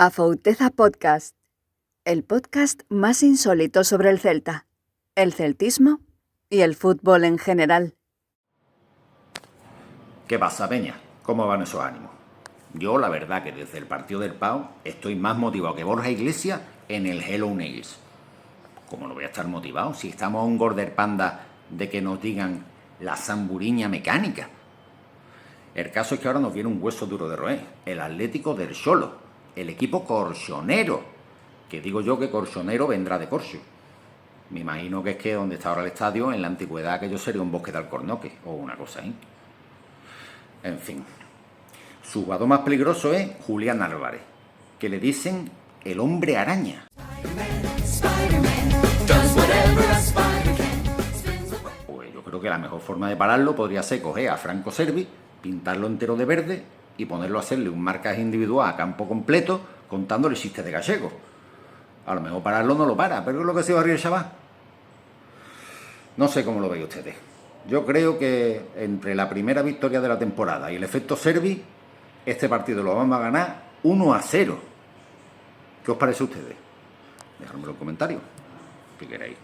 Afouteza Podcast, el podcast más insólito sobre el Celta, el celtismo y el fútbol en general. ¿Qué pasa, Peña? ¿Cómo van esos ánimos? Yo, la verdad, que desde el partido del Pau estoy más motivado que Borja Iglesias en el Hello Nails. ¿Cómo no voy a estar motivado si estamos a un Gorder Panda de que nos digan la zamburiña mecánica? El caso es que ahora nos viene un hueso duro de roer, el Atlético del Xolo, el equipo corchonero, que digo yo que corchonero vendrá de Corcho. Me imagino que es que donde está ahora el estadio, en la antigüedad, aquello sería un bosque de alcornoque o una cosa así. En fin, su jugador más peligroso es Julián Álvarez, que le dicen el hombre araña. Pues yo creo que la mejor forma de pararlo podría ser coger a Franco Servi, pintarlo entero de verde y ponerlo a hacerle un marcaje individual a campo completo contándole chistes de gallego. A lo mejor pararlo no lo para, pero es lo que se va a reír el chaval. No sé cómo lo veis ustedes. Yo creo que entre la primera victoria de la temporada y el efecto Servi, este partido lo vamos a ganar 1-0. ¿Qué os parece a ustedes? Dejadme en los comentarios, si queréis.